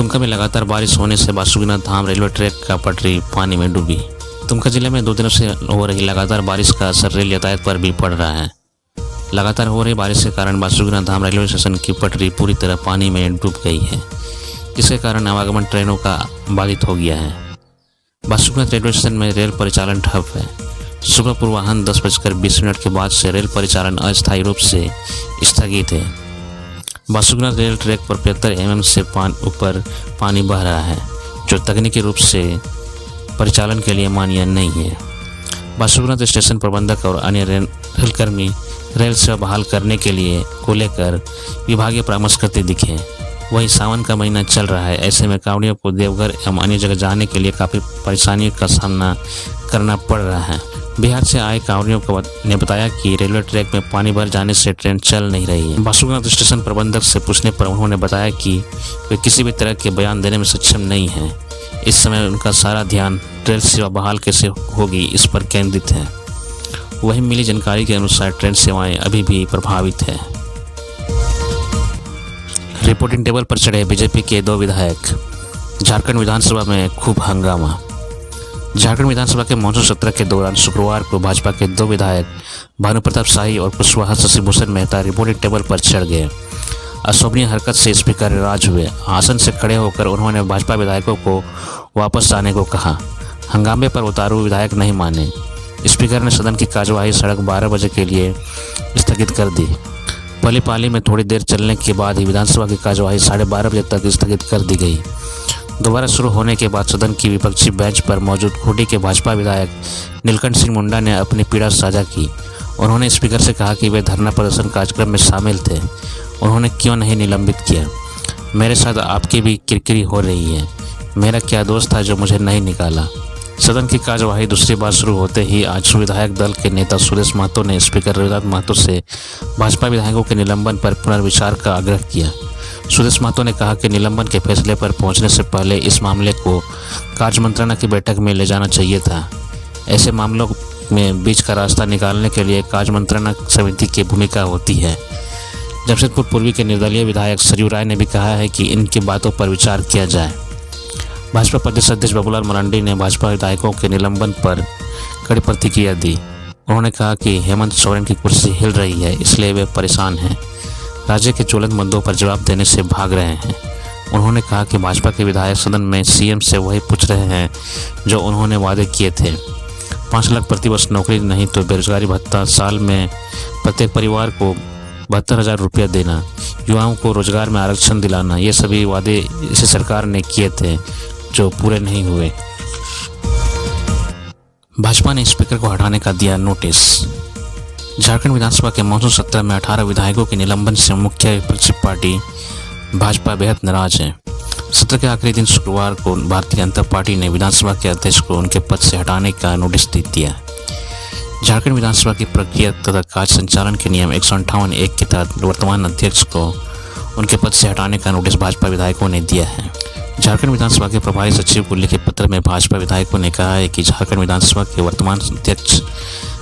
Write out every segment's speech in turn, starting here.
दुमका में लगातार बारिश होने से बासुकीनाथ धाम रेलवे ट्रैक का पटरी पानी में डूबी। दुमका जिले में 2 दिनों से हो रही लगातार बारिश का असर रेल यातायात पर भी पड़ रहा है। लगातार हो रही बारिश के कारण बासुकीनाथ धाम रेलवे स्टेशन की पटरी पूरी तरह पानी में डूब गई है, जिसके कारण आवागमन ट्रेनों का बाधित हो गया है। बासुकीनाथ रेलवे स्टेशन में रेल परिचालन ठप है। सुबह पूर्वाह्न 10:20 के बाद से रेल परिचालन अस्थायी रूप से स्थगित है। बासुकीनाथ रेल ट्रैक पर 75 mm से ऊपर पानी बह रहा है, जो तकनीकी रूप से परिचालन के लिए मान्य नहीं है। बासुकीनाथ स्टेशन प्रबंधक और अन्य रेलकर्मी रेल सेवा बहाल करने के लिए को लेकर विभागीय परामर्श करते दिखे। वहीं सावन का महीना चल रहा है, ऐसे में कांवड़ियों को देवघर एवं अन्य जगह जाने के लिए काफ़ी परेशानियों का सामना करना पड़ रहा है। बिहार से आए कांवड़ियों ने बताया कि रेलवे ट्रैक में पानी भर जाने से ट्रेन चल नहीं रही है। बासुकीनाथ स्टेशन प्रबंधक से पूछने पर उन्होंने बताया कि वे किसी भी तरह के बयान देने में सक्षम नहीं हैं। इस समय उनका सारा ध्यान रेल सेवा बहाल कैसे होगी इस पर केंद्रित है। वहीं मिली जानकारी के अनुसार ट्रेन सेवाएं अभी भी प्रभावित है। रिपोर्टिंग टेबल पर चढ़े बीजेपी के 2 विधायक। झारखंड विधानसभा में खूब हंगामा। झारखंड विधानसभा के मॉनसून सत्र के दौरान शुक्रवार को भाजपा के 2 विधायक भानु प्रताप शाही और कुशवाहा शशिभूषण मेहता रिपोर्टिंग टेबल पर चढ़ गए। अशोभनीय हरकत से स्पीकर नाराज हुए। आसन से खड़े होकर उन्होंने भाजपा विधायकों को वापस आने को कहा। हंगामे पर उतारू विधायक नहीं माने। स्पीकर ने सदन की कार्यवाही 12:30 बजे के लिए स्थगित कर दी। पहली पाली में थोड़ी देर चलने के बाद ही विधानसभा की कार्यवाही 12:30 बजे तक स्थगित कर दी गई। दोबारा शुरू होने के बाद सदन की विपक्षी बेंच पर मौजूद खूंटी के भाजपा विधायक नीलकंठ सिंह मुंडा ने अपनी पीड़ा साझा की। उन्होंने स्पीकर से कहा कि वे धरना प्रदर्शन कार्यक्रम में शामिल थे, उन्होंने क्यों नहीं निलंबित किया। मेरे साथ आपकी भी किरकिरी हो रही है। मेरा क्या दोष था जो मुझे नहीं निकाला। सदन की कार्यवाही दूसरी बार शुरू होते ही आज विधायक दल के नेता सुरेश महतो ने स्पीकर रविदास महतो से भाजपा विधायकों के निलंबन पर पुनर्विचार का आग्रह किया। सुरेश महतो ने कहा कि निलंबन के फैसले पर पहुंचने से पहले इस मामले को कार्य मंत्रणा की बैठक में ले जाना चाहिए था। ऐसे मामलों में बीच का रास्ता निकालने के लिए कार्य मंत्रणा समिति की भूमिका होती है। जमशेदपुर पूर्वी के निर्दलीय विधायक सरयू राय ने भी कहा है कि इनकी बातों पर विचार किया जाए। भाजपा प्रदेश अध्यक्ष बाबूलाल मरांडी ने भाजपा विधायकों के निलंबन पर कड़ी प्रतिक्रिया दी। उन्होंने कहा कि हेमंत सोरेन की कुर्सी हिल रही है, इसलिए वे परेशान हैं। राज्य के ज्वलंत मुद्दों पर जवाब देने से भाग रहे हैं। उन्होंने कहा कि भाजपा के विधायक सदन में सीएम से वही पूछ रहे हैं जो उन्होंने वादे किए थे। 5 लाख प्रतिवर्ष नौकरी नहीं तो बेरोजगारी भत्ता, साल में प्रत्येक परिवार को 72,000 रुपया देना, युवाओं को रोजगार में आरक्षण दिलाना, ये सभी वादे इसी सरकार ने किए थे जो पूरे नहीं हुए। भाजपा ने स्पीकर को हटाने का दिया नोटिस। झारखंड विधानसभा के मॉनसून सत्र में 18 विधायकों के निलंबन से मुख्य विपक्षी पार्टी भाजपा बेहद नाराज है। सत्र के आखिरी दिन शुक्रवार को भारतीय जनता पार्टी ने विधानसभा के अध्यक्ष को उनके पद से हटाने का नोटिस दे दिया। झारखंड विधानसभा की प्रक्रिया तथा कार्य संचालन के नियम 158(1) के तहत वर्तमान अध्यक्ष को उनके पद से हटाने का नोटिस भाजपा विधायकों ने दिया है। झारखंड विधानसभा के प्रभारी सचिव को लिखे पत्र में भाजपा विधायकों ने कहा है कि झारखंड विधानसभा के वर्तमान अध्यक्ष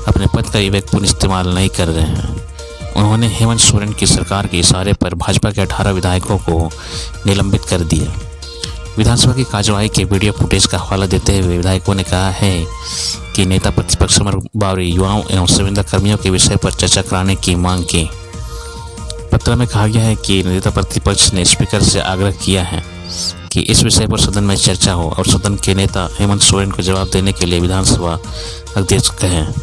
अपने पद का विवेकपूर्ण इस्तेमाल नहीं कर रहे हैं। उन्होंने हेमंत सोरेन की सरकार के इशारे पर भाजपा के 18 विधायकों को निलंबित कर दिया। विधानसभा की कार्यवाही के वीडियो फुटेज का हवाला देते हुए विधायकों ने कहा है कि नेता प्रतिपक्ष अमर बावरी युवाओं एवं संविदा कर्मियों के विषय पर चर्चा कराने की मांग की। पत्र में कहा गया है कि नेता प्रतिपक्ष ने स्पीकर से आग्रह किया है कि इस विषय पर सदन में चर्चा हो और सदन के नेता हेमंत सोरेन को जवाब देने के लिए विधानसभा अध्यक्ष कहें।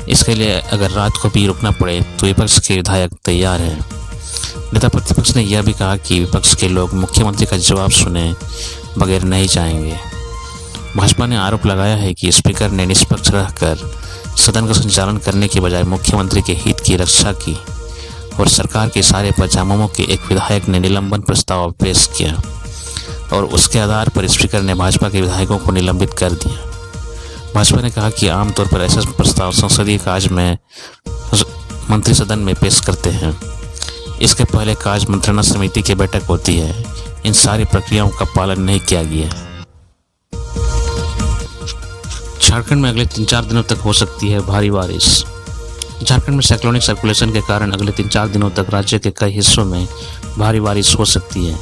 इसके लिए अगर रात को भी रुकना पड़े तो विपक्ष के विधायक तैयार हैं। नेता प्रतिपक्ष ने यह भी कहा कि विपक्ष के लोग मुख्यमंत्री का जवाब सुने बगैर नहीं जाएंगे। भाजपा ने आरोप लगाया है कि स्पीकर ने निष्पक्ष रहकर सदन का संचालन करने के बजाय मुख्यमंत्री के हित की रक्षा की और सरकार के इशारे पर झामुमो के एक विधायक ने निलंबन प्रस्ताव पेश किया और उसके आधार पर स्पीकर ने भाजपा के विधायकों को निलंबित कर दिया। भाजपा ने कहा कि आमतौर पर ऐसा प्रस्ताव संसदीय कार्य में मंत्री सदन में पेश करते हैं। इसके पहले कार्य मंत्रणा समिति की बैठक होती है। इन सारी प्रक्रियाओं का पालन नहीं किया गया। झारखंड में अगले 3-4 दिनों तक हो सकती है भारी बारिश। झारखंड में साइक्लोनिक सर्कुलेशन के कारण अगले 3-4 दिनों तक राज्य के कई हिस्सों में भारी बारिश हो सकती है।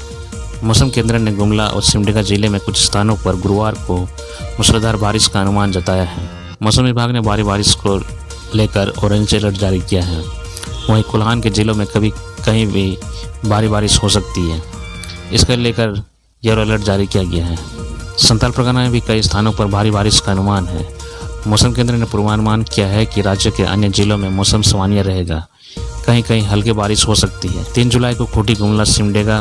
मौसम केंद्र ने गुमला और सिमडेगा जिले में कुछ स्थानों पर गुरुवार को मूसलाधार बारिश का अनुमान जताया है। मौसम विभाग ने भारी बारिश को लेकर ऑरेंज अलर्ट जारी किया है। वहीं कोल्हान के जिलों में कभी कहीं भी भारी बारिश हो सकती है। इसको लेकर येलो अलर्ट जारी किया गया है। संथाल परगना में भी कई स्थानों पर भारी बारिश का अनुमान है। मौसम केंद्र ने पूर्वानुमान किया है कि राज्य के अन्य जिलों में मौसम सामान्य रहेगा, कहीं कहीं हल्की बारिश हो सकती है। 3 जुलाई को खूंटी, गुमला, सिमडेगा,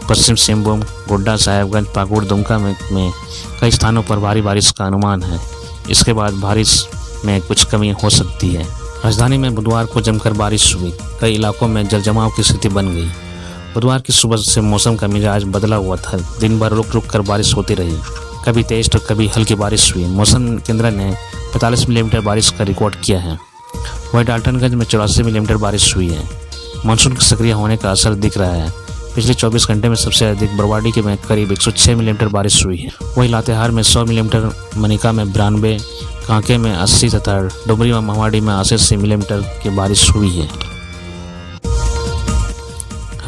पश्चिम सिंहभूम, गोड्डा, साहेबगंज, पाकुड़, दुमका में कई स्थानों पर भारी बारिश का अनुमान है। इसके बाद बारिश में कुछ कमी हो सकती है। राजधानी में बुधवार को जमकर बारिश हुई। कई इलाकों में जलजमाव की स्थिति बन गई। बुधवार की सुबह से मौसम का मिजाज बदला हुआ था। दिन भर रुक रुक कर बारिश होती रही, कभी तेज तो कभी हल्की बारिश हुई। मौसम केंद्र ने 45 मिलीमीटर बारिश का रिकॉर्ड किया है। वहीं डाल्टनगंज में 84 मिलीमीटर बारिश हुई है। मानसून के सक्रिय होने का असर दिख रहा है। पिछले 24 घंटे में सबसे अधिक बरवाडी के में करीब 106 मिलीमीटर बारिश हुई है। वहीं लातेहार में 100 मिलीमीटर, मनिका में 92, कांके में 80 तथा डुमरी व महावाड़ी में 80 मिलीमीटर की बारिश हुई है।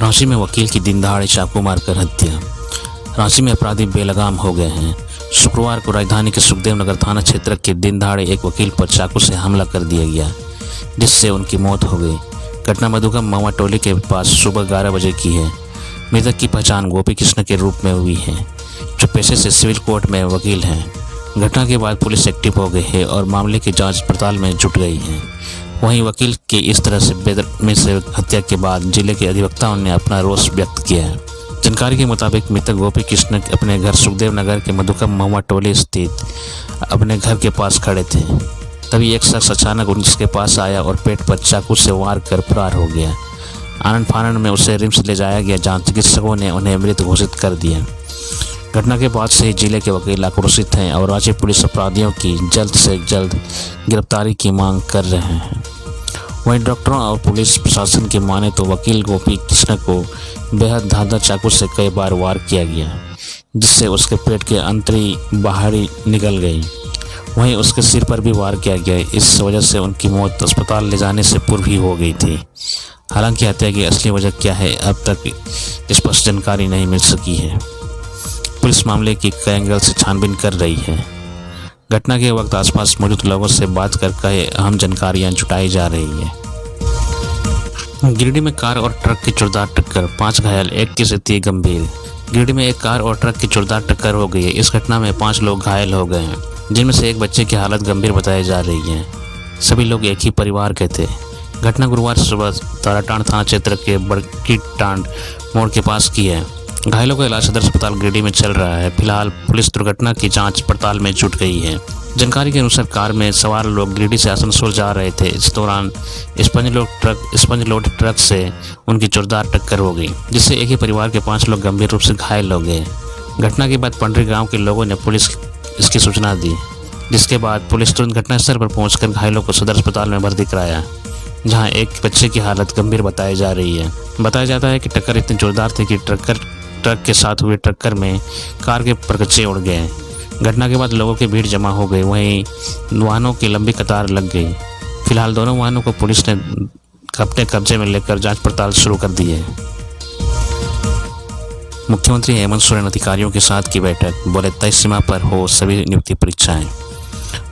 रांची में वकील की दिन दहाड़े चाकू मारकर हत्या। रांची में अपराधी बेलगाम हो गए हैं। शुक्रवार को राजधानी के सुखदेव नगर थाना क्षेत्र के दिन दहाड़े एक वकील पर चाकू से हमला कर दिया गया, जिससे उनकी मौत हो गई। घटना मधुगम मावा टोली के पास सुबह 11 बजे की है। मृतक की पहचान गोपी कृष्ण के रूप में हुई है, जो पेशे से सिविल कोर्ट में वकील हैं। घटना के बाद पुलिस एक्टिव हो गई है और मामले की जांच पड़ताल में जुट गई है। वहीं वकील की इस तरह से बेदर्मी से हत्या के बाद जिले के अधिवक्ताओं ने अपना रोष व्यक्त किया है। जानकारी के मुताबिक मृतक गोपी कृष्ण अपने घर सुखदेव नगर के मधुकम महुआ टोली स्थित अपने घर के पास खड़े थे। तभी एक शख्स अचानक उनके पास आया और पेट पर चाकू से वार कर फरार हो गया। आनंद फानंद में उसे रिम्स ले जाया गया, जहां चिकित्सकों ने उन्हें मृत घोषित कर दिया। घटना के बाद से ही जिले के वकील आक्रोशित हैं और राज्य पुलिस अपराधियों की जल्द से जल्द गिरफ्तारी की मांग कर रहे हैं। वहीं डॉक्टरों और पुलिस प्रशासन की माने तो वकील गोपी कृष्ण को बेहद धारदार चाकू से कई बार वार किया गया, जिससे उसके पेट के अंतरी बाहरी निकल गई। वहीं उसके सिर पर भी वार किया गया। इस वजह से उनकी मौत अस्पताल ले जाने से पूर्व ही हो गई थी। हालांकि हत्या की असली वजह क्या है, अब तक स्पष्ट जानकारी नहीं मिल सकी है। पुलिस मामले की कई एंगल से छानबीन कर रही है। घटना के वक्त आसपास मौजूद लोगों से बात कर कई अहम जानकारियां जुटाई जा रही है। गिरिडीह में कार और ट्रक की जोरदार टक्कर, 5 घायल, 1 की स्थिति गंभीर। गिरिडीह में एक कार और ट्रक की जोरदार टक्कर हो गई है। इस घटना में 5 लोग घायल हो गए हैं, जिनमें से एक बच्चे की हालत गंभीर बताई जा रही है। सभी लोग एक ही परिवार के थे। घटना गुरुवार सुबह ताराटांड थाना क्षेत्र के बड़की टांड मोड़ के पास की है। घायलों का इलाज सदर अस्पताल गिरिडीह में चल रहा है। फिलहाल पुलिस दुर्घटना की जांच पड़ताल में जुट गई है। जानकारी के अनुसार कार में सवार लोग गिरिडीह से आसनसोल जा रहे थे। इस दौरान स्पंज लोड ट्रक से उनकी जोरदार टक्कर हो गई, जिससे एक ही परिवार के 5 लोग गंभीर रूप से घायल हो गए। घटना के बाद पंडरी गांव के लोगों ने पुलिस इसकी सूचना दी, जिसके बाद पुलिस तुरंत घटनास्थल पर पहुंचकर घायलों को सदर अस्पताल में भर्ती कराया, जहां एक बच्चे की हालत गंभीर बताई जा रही है। बताया जाता है कि टक्कर इतनी जोरदार थी कि ट्रक के साथ हुए टक्कर में कार के परखच्चे उड़ गए। घटना के बाद लोगों की भीड़ जमा हो गई, वहीं वाहनों की लंबी कतार लग गई। फिलहाल दोनों वाहनों को पुलिस ने अपने कब्जे में लेकर जांच पड़ताल शुरू कर दी है। मुख्यमंत्री हेमंत सोरेन अधिकारियों के साथ की बैठक, बोले तय सीमा पर हो सभी नियुक्ति परीक्षाएं।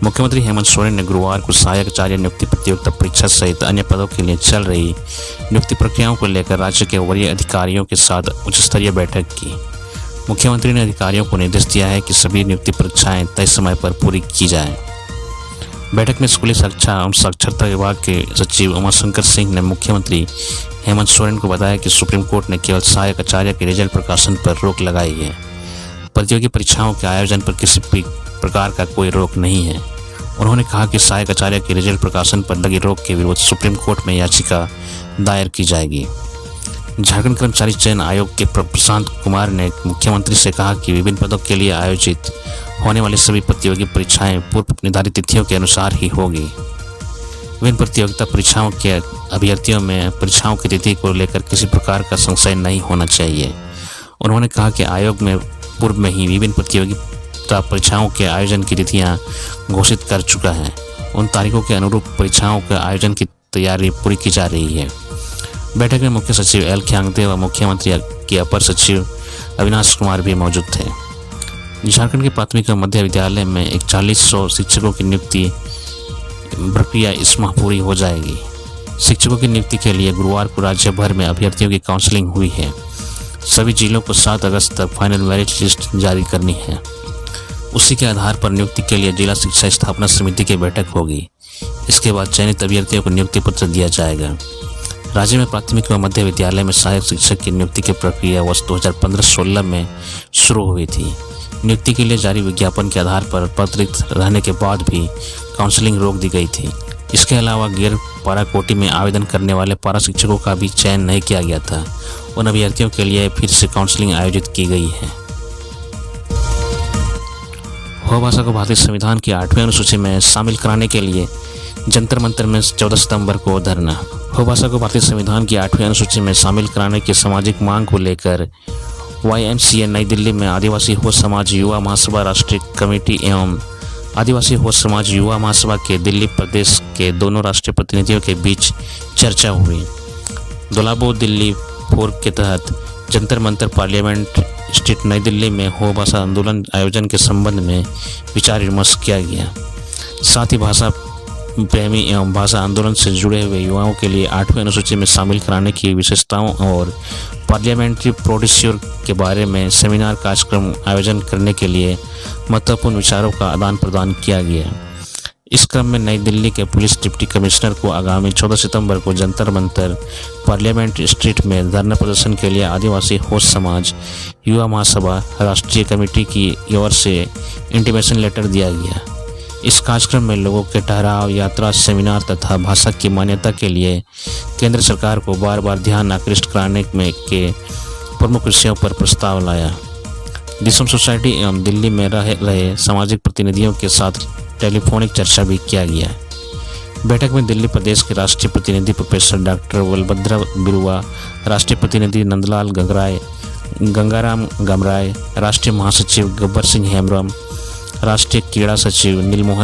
मुख्यमंत्री हेमंत सोरेन ने गुरुवार को सहायक आचार्य नियुक्ति प्रतियोगिता परीक्षा सहित अन्य पदों के लिए चल रही नियुक्ति प्रक्रियाओं को लेकर राज्य के वरीय अधिकारियों के साथ उच्च स्तरीय बैठक की। मुख्यमंत्री ने अधिकारियों को निर्देश दिया है कि सभी नियुक्ति परीक्षाएं तय समय पर पूरी की जाएं। बैठक में स्कूली शिक्षा एवं साक्षरता विभाग के सचिव उमाशंकर सिंह ने मुख्यमंत्री हेमंत सोरेन को बताया कि सुप्रीम कोर्ट ने केवल सहायक आचार्य के रिजल्ट प्रकाशन पर रोक लगाई है। प्रतियोगी परीक्षाओं के आयोजन पर किसी भी प्रकार का कोई रोक नहीं है। उन्होंने कहा कि सहायक आचार्य के रिजल्ट प्रकाशन पर लगी रोक के विरुद्ध सुप्रीम कोर्ट में याचिका दायर की जाएगी। झारखंड कर्मचारी चयन आयोग के प्रशांत कुमार ने मुख्यमंत्री से कहा कि विभिन्न पदों के लिए आयोजित होने वाली सभी प्रतियोगी परीक्षाएं पूर्व निर्धारित तिथियों के अनुसार ही होगी। विभिन्न प्रतियोगिता परीक्षाओं के अभ्यर्थियों में परीक्षाओं की तिथि को लेकर किसी प्रकार का संशय नहीं होना चाहिए। उन्होंने कहा कि आयोग में पूर्व में ही विभिन्न प्रतियोगिता परीक्षाओं के आयोजन की तिथियां घोषित कर चुका है। उन तारीखों के अनुरूप परीक्षाओं के आयोजन की तैयारी पूरी की जा रही है। बैठक में मुख्य सचिव एल ख्यांगते व मुख्यमंत्री के अपर सचिव अविनाश कुमार भी मौजूद थे। झारखंड के प्राथमिक एवं मध्य विद्यालय में 4100 शिक्षकों की नियुक्ति प्रक्रिया इस माह पूरी हो जाएगी। शिक्षकों की नियुक्ति के लिए गुरुवार को राज्य भर में अभ्यर्थियों की काउंसलिंग हुई है। सभी जिलों को 7 अगस्त तक फाइनल मेरिट लिस्ट जारी करनी है। उसी के आधार पर नियुक्ति के लिए जिला शिक्षा स्थापना समिति की बैठक होगी। इसके बाद चयनित अभ्यर्थियों को नियुक्ति पत्र दिया जाएगा। राज्य में प्राथमिक एवं मध्य विद्यालय में सहायक शिक्षक की नियुक्ति की प्रक्रिया वर्ष 2015-16 में शुरू हुई थी। नियुक्ति के लिए जारी विज्ञापन के आधार पर पत्रित रहने के बाद भी काउंसलिंग रोक दी गई थी। इसके अलावा गैर पारा कोटि में आवेदन करने वाले पारा शिक्षकों का भी चयन नहीं किया गया था। उन अभ्यर्थियों के लिए फिर से काउंसलिंग आयोजित की गई है। हो भाषा को भारतीय संविधान की 8वीं अनुसूची में शामिल कराने के लिए जंतर मंतर में 14 सितंबर को धरना। हो भाषा को भारतीय संविधान की 8वीं अनुसूची में शामिल कराने की सामाजिक मांग को लेकर YMCA नई दिल्ली में आदिवासी हो समाज युवा महासभा राष्ट्रीय कमेटी एवं आदिवासी हो समाज युवा महासभा के दिल्ली प्रदेश के दोनों राष्ट्रीय प्रतिनिधियों के बीच चर्चा हुई। दोलाबो दिल्ली 4 के तहत जंतर मंतर पार्लियामेंट स्ट्रीट नई दिल्ली में हो भाषा आंदोलन आयोजन के संबंध में विचार विमर्श किया गया। साथ ही भाषा प्रेमी एवं भाषा आंदोलन से जुड़े हुए युवाओं के लिए 8वीं अनुसूची में शामिल कराने की विशेषताओं और पार्लियामेंट्री प्रोड्यूसर के बारे में सेमिनार कार्यक्रम आयोजन करने के लिए महत्वपूर्ण विचारों का आदान प्रदान किया गया। इस क्रम में नई दिल्ली के पुलिस डिप्टी कमिश्नर को आगामी 14 सितंबर को जंतर मंतर पार्लियामेंट स्ट्रीट में धरना प्रदर्शन के लिए आदिवासी होस्ट समाज युवा महासभा राष्ट्रीय कमेटी की ओर से इंटीमेशन लेटर दिया गया। इस कार्यक्रम में लोगों के ठहराव, यात्रा, सेमिनार तथा भाषा की मान्यता के लिए केंद्र सरकार को बार बार ध्यान आकृष्ट कराने में के प्रमुख विषयों पर प्रस्ताव लाया। दिसम सोसाइटी एवं दिल्ली में रह रहे सामाजिक प्रतिनिधियों के साथ टेलीफोनिक चर्चा भी किया गया। बैठक में दिल्ली प्रदेश के राष्ट्रीय प्रतिनिधि प्रोफेसर डॉक्टर बलभद्र बिरुआ, राष्ट्रीय प्रतिनिधि नंदलाल गंगाराम गमराय, राष्ट्रीय महासचिव गब्बर सिंह हेम्ब्रम, राष्ट्रीय क्रीड़ा सचिव नीलमोहन